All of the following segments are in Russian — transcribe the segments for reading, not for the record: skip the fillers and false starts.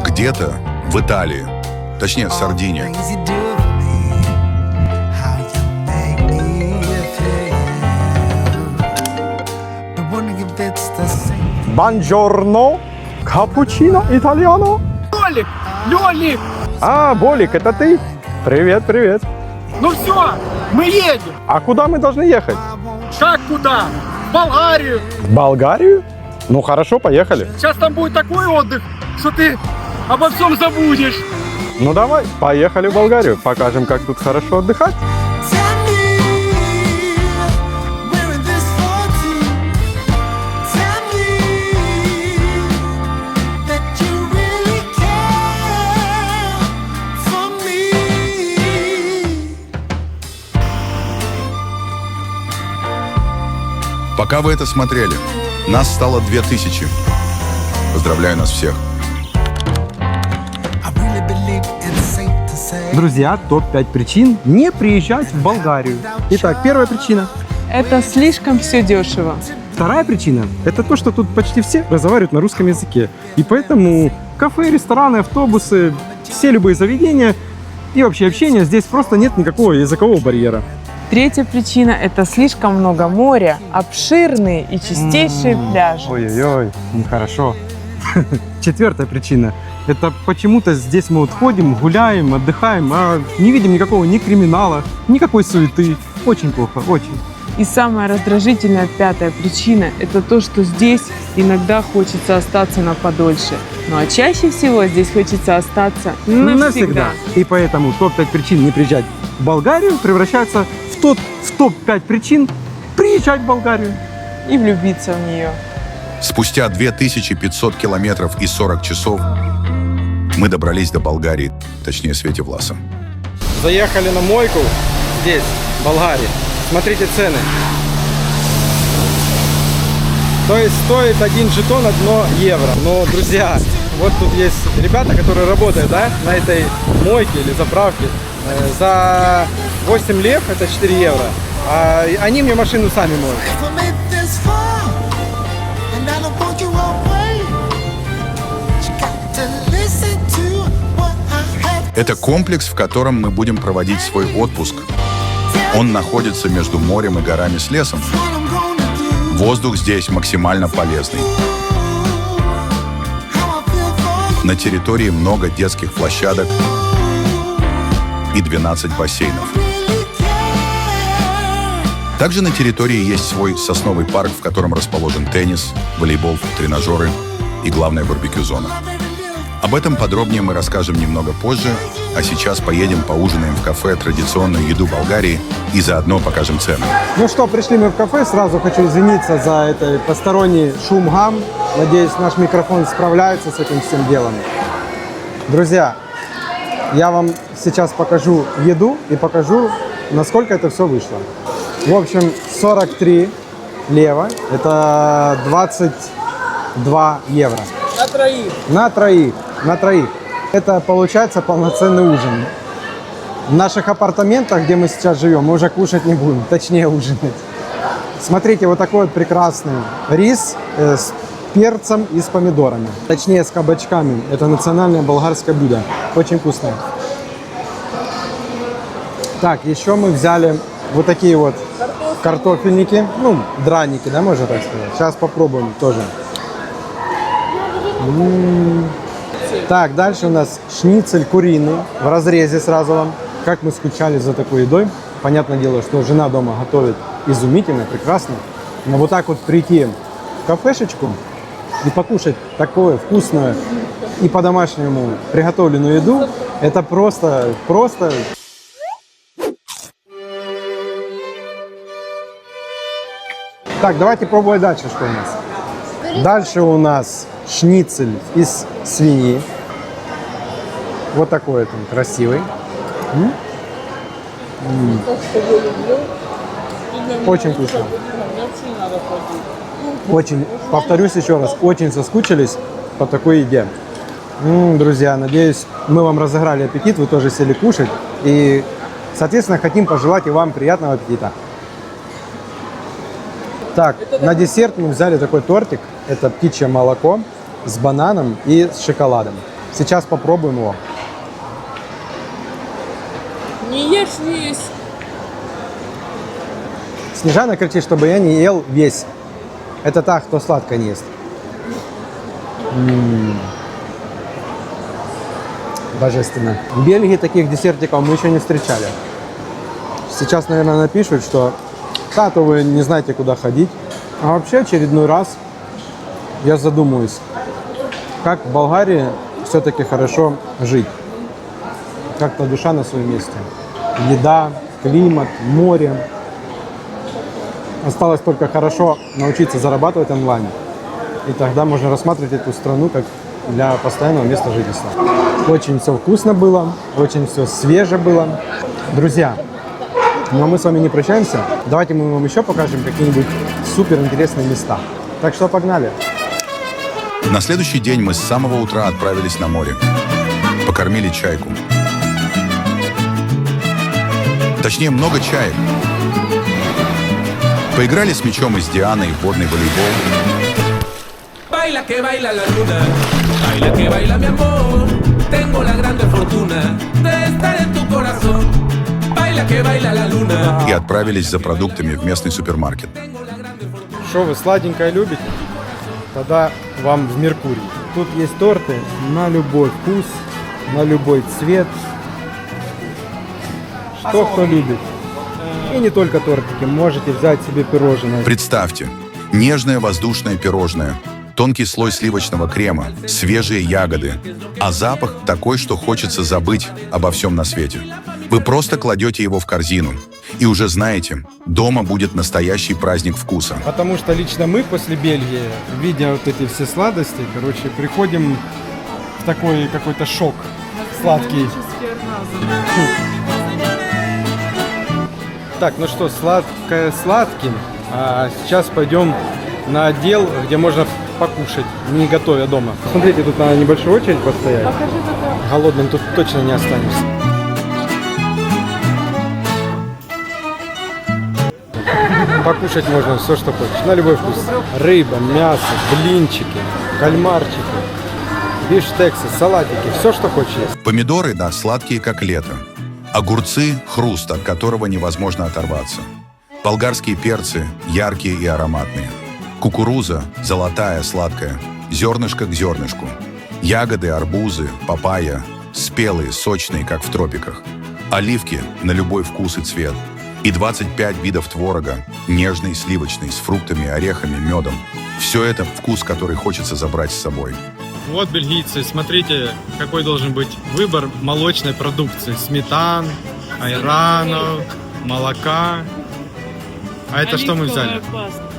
Где-то в Италии, точнее в Сардинии, Бонжорно, капучино, итальяно. Лёлик! Лёлик! А, Болик, это ты? Привет, привет. Ну все, мы едем! А куда мы должны ехать? Как куда? В Болгарию! В Болгарию? Ну хорошо, поехали. Сейчас там будет такой отдых, что ты обо всем забудешь. Ну давай, поехали в Болгарию. Покажем, как тут хорошо отдыхать. Пока вы это смотрели, нас стало 2000. Поздравляю нас всех. Друзья, топ-5 причин не приезжать в Болгарию. Итак, первая причина. Это слишком все дешево. Вторая причина – это то, что тут почти все разговаривают на русском языке. И поэтому кафе, рестораны, автобусы, все любые заведения и вообще общение, здесь просто нет никакого языкового барьера. Третья причина – это слишком много моря, обширные и чистейшие пляжи. Ой-ой-ой, нехорошо. Четвертая причина – это почему-то здесь мы вот ходим, гуляем, отдыхаем, а не видим никакого ни криминала, никакой суеты. Очень плохо, очень. И самая раздражительная пятая причина – это то, что здесь иногда хочется остаться на подольше. Ну а чаще всего здесь хочется остаться навсегда. И поэтому топ-5 причин не приезжать в Болгарию превращается в топ-5 причин приезжать в Болгарию. И влюбиться в нее. Спустя 2500 километров и 40 часов мы добрались до Болгарии, точнее Свете Власа. Заехали на мойку здесь, в Болгарии. Смотрите цены. То есть стоит один жетон 1 евро. Но, друзья, вот тут есть ребята, которые работают, да, на этой мойке или заправке. За 8 лев это 4 евро. А они мне машину сами моют. Это комплекс, в котором мы будем проводить свой отпуск. Он находится между морем и горами с лесом. Воздух здесь максимально полезный. На территории много детских площадок и 12 бассейнов. Также на территории есть свой сосновый парк, в котором расположен теннис, волейбол, тренажеры и главная барбекю-зона. Об этом подробнее мы расскажем немного позже, а сейчас поедем поужинаем в кафе традиционную еду Болгарии и заодно покажем цены. Ну что, пришли мы в кафе. Сразу хочу извиниться за это посторонний шум-гам. Надеюсь, наш микрофон справляется с этим всем делом. Друзья, я вам сейчас покажу еду и покажу, насколько это все вышло. В общем, 43 лева. Это 22 евро. На троих. На троих. На троих. Это получается полноценный ужин. В наших апартаментах, где мы сейчас живем, мы уже кушать не будем, точнее ужинать. Смотрите, вот такой вот прекрасный рис с перцем и с помидорами. Точнее, с кабачками. Это национальное болгарское блюдо. Очень вкусное. Так, еще мы взяли вот такие вот картофельники. Ну, драники, да, можно так сказать. Сейчас попробуем тоже. Так, дальше у нас шницель куриный в разрезе сразу вам. Как мы скучали за такой едой. Понятное дело, что жена дома готовит изумительно, прекрасно. Но вот так вот прийти в кафешечку и покушать такое вкусное и по-домашнему приготовленную еду, это просто. Так, давайте пробовать дальше, что у нас. Дальше у нас шницель из свиньи. Вот такой вот он, красивый. Очень вкусно. Очень, повторюсь еще раз, очень соскучились по такой еде. Друзья, надеюсь, мы вам разыграли аппетит, вы тоже сели кушать. И, соответственно, хотим пожелать и вам приятного аппетита. Так, на десерт мы взяли такой тортик. Это птичье молоко. с бананом и с шоколадом. Сейчас попробуем его. Не ешь весь. Снежана кричит, чтобы я не ел весь. Это та, кто сладко не ест. Божественно. В Бельгии таких десертиков мы еще не встречали. Сейчас, наверное, напишут, что то вы не знаете, куда ходить. А вообще, очередной раз я задумываюсь, как в Болгарии все-таки хорошо жить. Как-то душа на своем месте. Еда, климат, море. Осталось только хорошо научиться зарабатывать онлайн. И тогда можно рассматривать эту страну как для постоянного места жительства. Очень все вкусно было, очень все свеже было. Друзья, но мы с вами не прощаемся. Давайте мы вам еще покажем какие-нибудь супер интересные места. Так что погнали. На следующий день мы с самого утра отправились на море. Покормили чайку. Точнее, много чаек. Поиграли с мячом из Дианы и в водный волейбол. Baila que baila la luna, baila que baila mi amor. Tengo la grande fortuna de estar en tu corazón. Baila que baila la luna. И отправились за продуктами в местный супермаркет. Что вы сладенькое любите? Тогда вам в Меркурий. Тут есть торты на любой вкус, на любой цвет. Что кто любит. И не только тортики, можете взять себе пирожное. Представьте, нежное воздушное пирожное, тонкий слой сливочного крема, свежие ягоды, а запах такой, что хочется забыть обо всем на свете. Вы просто кладете его в корзину, и уже знаете, дома будет настоящий праздник вкуса. Потому что лично мы после Бельгии, видя вот эти все сладости, приходим в такой какой-то шок сладкий. Так, ну что, сладкое сладким. А сейчас пойдем на отдел, где можно покушать, не готовя дома. Смотрите, тут надо небольшую очередь постоять. Голодным тут точно не останешься. Покушать можно все, что хочешь, на любой вкус. Рыба, мясо, блинчики, кальмарчики, бифштексы, салатики, все, что хочешь есть. Помидоры, да, сладкие, как лето. Огурцы – хруст, от которого невозможно оторваться. Болгарские перцы – яркие и ароматные. Кукуруза – золотая, сладкая, зернышко к зернышку. Ягоды, арбузы, папайя – спелые, сочные, как в тропиках. Оливки – на любой вкус и цвет. И 25 видов творога – нежный, сливочный, с фруктами, орехами, медом. Все это вкус, который хочется забрать с собой. Вот, бельгийцы, смотрите, какой должен быть выбор молочной продукции. Сметан, айранов, молока. А это что мы взяли?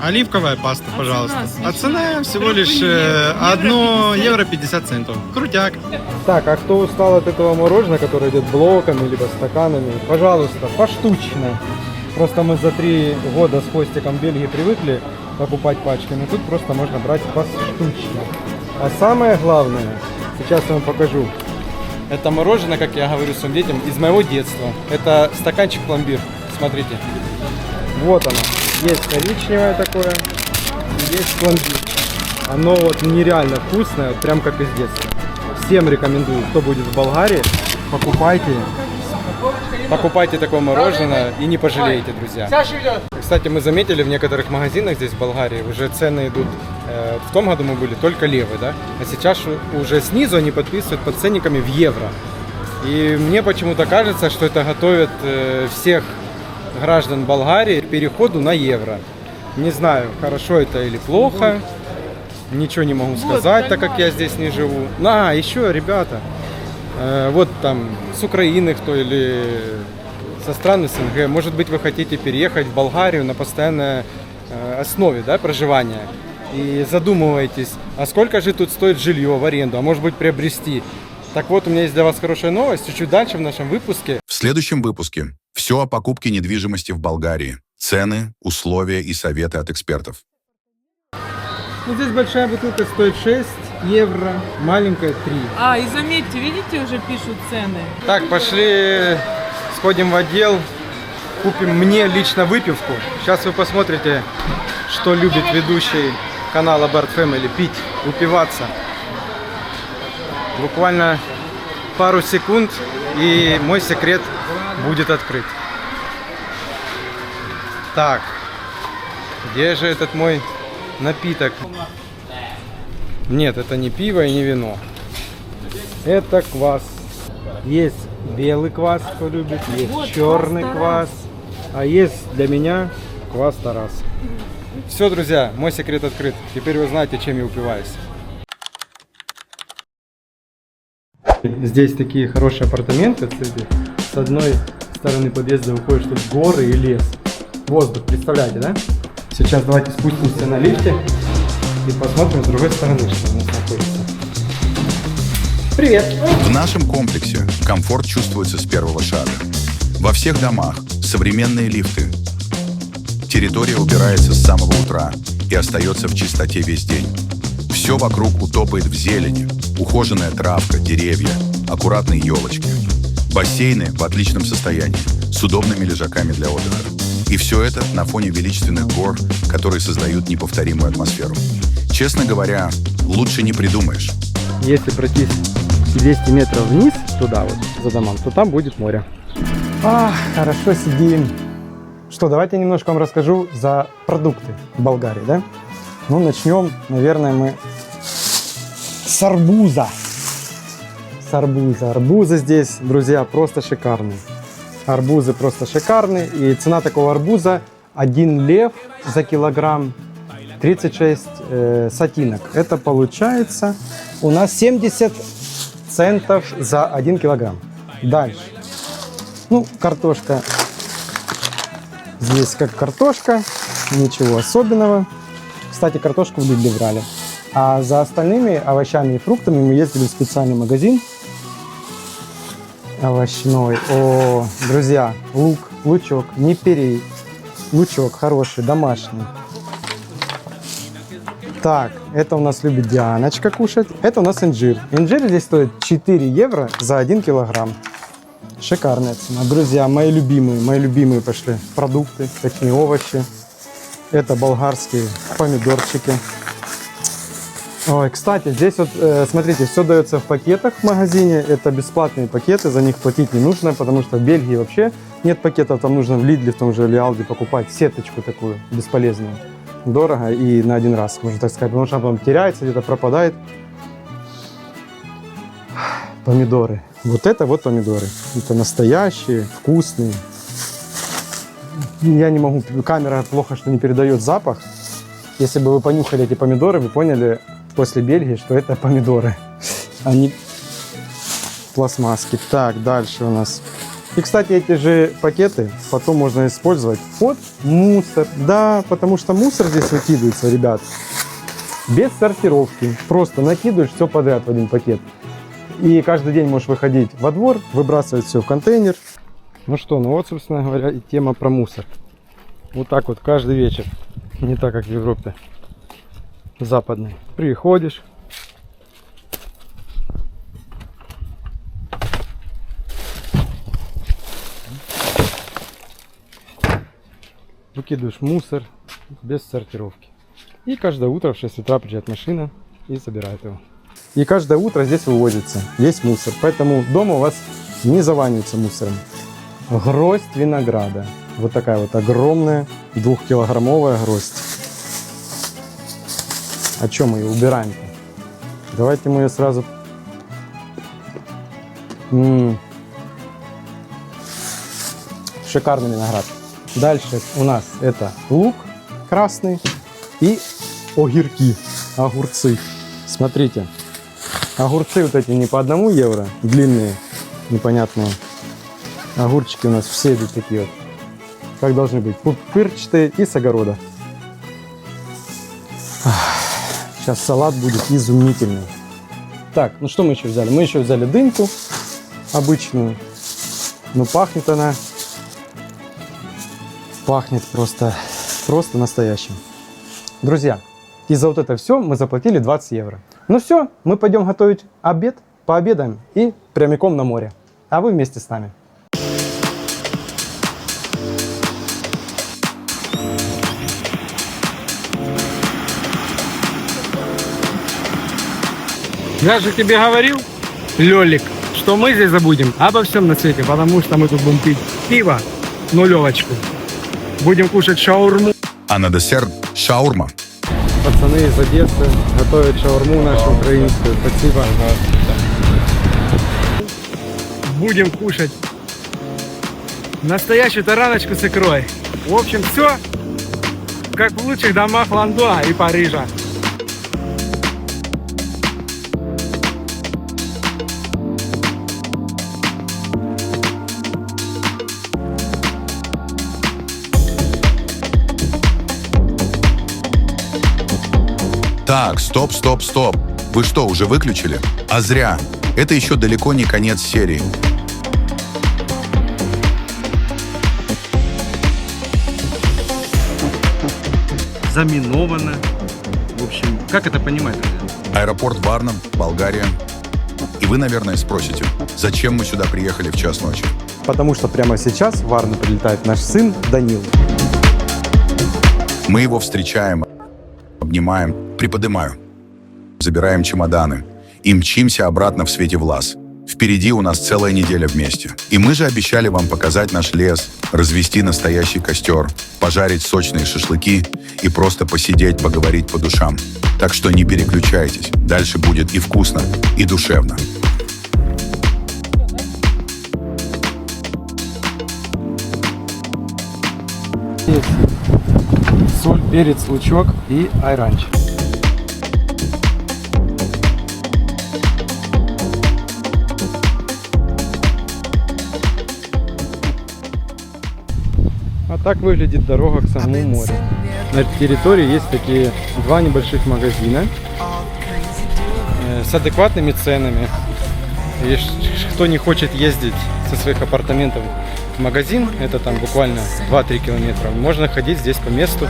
Оливковая паста, пожалуйста. А цена всего лишь 1 евро 50 центов. Крутяк. Так, а кто устал от этого мороженого, которое идет блоками, либо стаканами, пожалуйста, поштучно. Просто мы за 3 года с хвостиком в Бельгии привыкли покупать пачками. Тут просто можно брать поштучно. А самое главное, сейчас я вам покажу. Это мороженое, как я говорю своим детям, из моего детства. Это стаканчик пломбир. Смотрите. Вот оно. Есть коричневое такое, и есть пломбир. Оно вот нереально вкусное, прям как из детства. Всем рекомендую, кто будет в Болгарии, покупайте такое мороженое и не пожалеете, друзья. Кстати, мы заметили в некоторых магазинах здесь в Болгарии уже цены идут. В том году мы были только левы, да? А сейчас уже снизу они подписывают под ценниками в евро. И мне почему-то кажется, что это готовят всех граждан Болгарии к переходу на евро. Не знаю, хорошо это или плохо. Ничего не могу сказать, так как я здесь не живу. Еще, ребята, вот там с Украины кто или со стран СНГ, может быть, вы хотите переехать в Болгарию на постоянной основе, да, проживания. И задумываетесь, а сколько же тут стоит жилье в аренду, а может быть приобрести. Так вот, у меня есть для вас хорошая новость. Чуть-чуть дальше в нашем выпуске. В следующем выпуске все о покупке недвижимости в Болгарии. Цены, условия и советы от экспертов. Ну, здесь большая бутылка стоит 6 евро, маленькая 3. И заметьте, видите, уже пишут цены. Так, пошли, сходим в отдел, купим мне лично выпивку. Сейчас вы посмотрите, что любит ведущий канала Bird Family: пить, упиваться. Буквально пару секунд, и мой секрет будет открыт. Так, где же этот мой напиток? Нет, это не пиво и не вино. Это квас. Есть белый квас, кто любит, есть черный квас, а есть для меня квас Тарас. Все, друзья, мой секрет открыт. Теперь вы знаете, чем я упиваюсь. Здесь такие хорошие апартаменты, кстати. С одной стороны подъезда выходишь тут горы и лес. Воздух, представляете, да? Сейчас давайте спустимся на лифте и посмотрим с другой стороны, что у нас находится. Привет! В нашем комплексе комфорт чувствуется с первого шага. Во всех домах современные лифты. Территория убирается с самого утра и остается в чистоте весь день. Все вокруг утопает в зелени. Ухоженная травка, деревья, аккуратные елочки. Бассейны в отличном состоянии, с удобными лежаками для отдыха. И все это на фоне величественных гор, которые создают неповторимую атмосферу. Честно говоря, лучше не придумаешь. Если пройтись 200 метров вниз, туда вот, за домом, то там будет море. Хорошо сидим. Что, давайте я немножко вам расскажу за продукты в Болгарии, да? Ну, начнем, наверное, мы с арбуза. С арбуза. Арбузы здесь, друзья, просто шикарные. Арбузы просто шикарные. И цена такого арбуза 1 лев за килограмм, 36 сотинок. Это получается у нас 70 центов за 1 килограмм. Дальше. Ну, картошка. Здесь как картошка, ничего особенного. Кстати, картошку в Лидле брали. А за остальными овощами и фруктами мы ездили в специальный магазин овощной. О, друзья, лук, лучок, не перей. Лучок хороший, домашний. Так, это у нас любит Дианочка кушать. Это у нас инжир. Инжир здесь стоит 4 евро за 1 килограмм. Шикарная цена. Друзья, мои любимые пошли продукты, такие овощи. Это болгарские помидорчики. Ой, кстати, здесь вот, смотрите, все дается в пакетах в магазине. Это бесплатные пакеты, за них платить не нужно, потому что в Бельгии вообще нет пакетов. Там нужно в Лидле, в том же Алди покупать сеточку такую бесполезную. Дорого и на один раз, можно так сказать, потому что она потом теряется, где-то пропадает. Помидоры. Вот это вот помидоры. Это настоящие, вкусные. Я не могу, камера плохо, что не передает запах. Если бы вы понюхали эти помидоры, вы поняли после Бельгии, что это помидоры. Они пластмасски. Так, дальше у нас. И, кстати, эти же пакеты потом можно использовать под мусор. Да, потому что мусор здесь выкидывается, ребят, без сортировки. Просто накидываешь все подряд в один пакет. И каждый день можешь выходить во двор, выбрасывать все в контейнер. Ну что, ну вот, собственно говоря, и тема про мусор. Вот так вот каждый вечер. Не так, как в Европе западной. Приходишь. Выкидываешь мусор без сортировки. И каждое утро в 6 утра приезжает машина и забирает его. И каждое утро здесь вывозится весь мусор. Поэтому дома у вас не заванивается мусором. Гроздь винограда. Вот такая вот огромная 2-килограммовая гроздь. А что мы ее убираем-то? Давайте мы ее сразу... Шикарный виноград. Дальше у нас это лук красный и огурцы. Огурцы. Смотрите. Огурцы вот эти не по 1 евро, длинные, непонятные. Огурчики у нас все идут такие вот, как должны быть, пупырчатые и с огорода. Сейчас салат будет изумительный. Так, ну что мы еще взяли? Мы еще взяли дыньку обычную. Ну пахнет она. Пахнет просто настоящим. Друзья, и за вот это все мы заплатили 20 евро. Ну все, мы пойдем готовить обед, пообедаем и прямиком на море. А вы вместе с нами. Я же тебе говорил, Лёлик, что мы здесь забудем обо всем на свете, потому что мы тут будем пить пиво, нулевочку. Будем кушать шаурму. А на десерт шаурма. Пацаны из Одессы готовят шаурму нашу украинскую. Спасибо. Будем кушать настоящую тараночку с икрой. В общем, все как в лучших домах Ландуа и Парижа. Так, стоп. Вы что, уже выключили? А зря. Это еще далеко не конец серии. Заминовано. В общем, как это понимать, друзья? Аэропорт Варна, Болгария. И вы, наверное, спросите, зачем мы сюда приехали в час ночи? Потому что прямо сейчас в Варну прилетает наш сын Данил. Мы его встречаем, обнимаем, приподнимаем, забираем чемоданы и мчимся обратно в свете влас. Впереди у нас целая неделя вместе. И мы же обещали вам показать наш лес, развести настоящий костер, пожарить сочные шашлыки и просто посидеть, поговорить по душам. Так что не переключайтесь, дальше будет и вкусно, и душевно. Соль, перец, лучок и айранчик. А так выглядит дорога к самому морю. На территории есть такие два небольших магазина с адекватными ценами. И кто не хочет ездить со своих апартаментов в магазин, это там буквально 2-3 километра, можно ходить здесь по месту.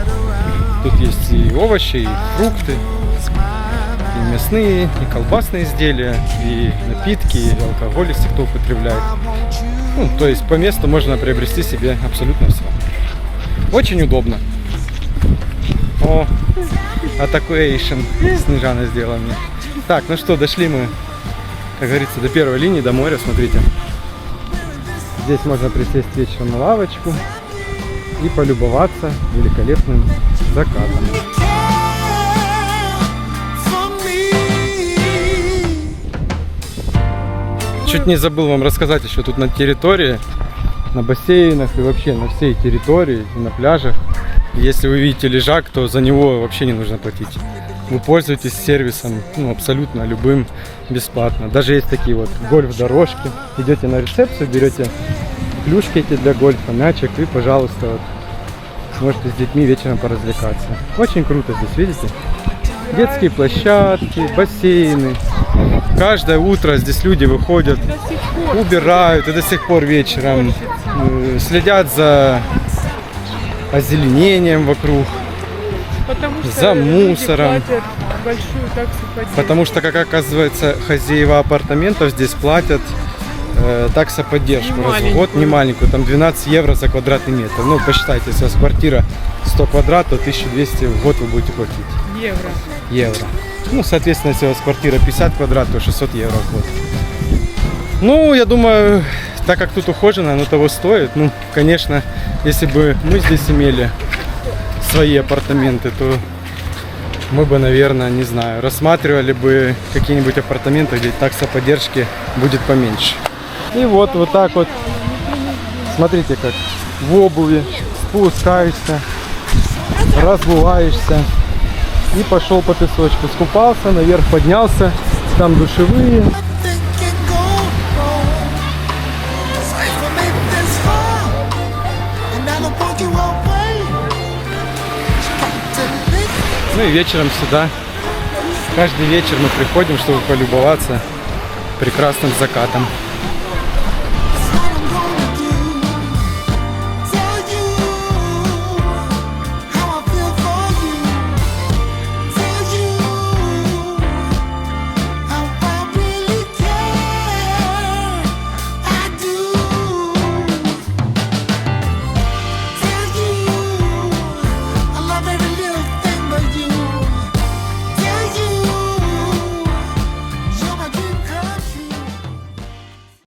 Тут есть и овощи, и фрукты, и мясные, и колбасные изделия, и напитки, и алкоголь, если кто употребляет. Ну, то есть по месту можно приобрести себе абсолютно все. Очень удобно. О, атакуэйшн Снежана сделала мне. Так, ну что, дошли мы, как говорится, до первой линии, до моря, смотрите. Здесь можно присесть вечером на лавочку и полюбоваться великолепным закатом. Чуть не забыл вам рассказать еще тут на территории, на бассейнах и вообще на всей территории и на пляжах. Если вы видите лежак, то за него вообще не нужно платить. Вы пользуетесь сервисом, ну, абсолютно любым, бесплатно. Даже есть такие вот гольф-дорожки. Идете на рецепцию, берете клюшки эти для гольфа, мячик и, пожалуйста, вот, можете с детьми вечером поразвлекаться. Очень круто здесь, видите? Детские площадки, бассейны. Каждое утро здесь люди выходят, убирают и до сих пор вечером следят за озеленением вокруг, за мусором. Потому что, как оказывается, хозяева апартаментов здесь платят таксоподдержку раз в год, не маленькую, там 12 евро за квадратный метр. Ну, посчитайте, если у вас квартира 100 квадратов, 1200 в год вы будете платить. Евро. Ну, соответственно, если у вас квартира 50 квадратов, то 600 евро в год. Ну, я думаю, так как тут ухожено, оно того стоит. Ну, конечно, если бы мы здесь имели свои апартаменты, то мы бы, наверное, не знаю, рассматривали бы какие-нибудь апартаменты, где такса поддержки будет поменьше. И вот так вот, смотрите, как в обуви спускаешься, разбуваешься и пошел по песочку. Скупался, наверх поднялся, там душевые. Ну и вечером сюда, каждый вечер мы приходим, чтобы полюбоваться прекрасным закатом.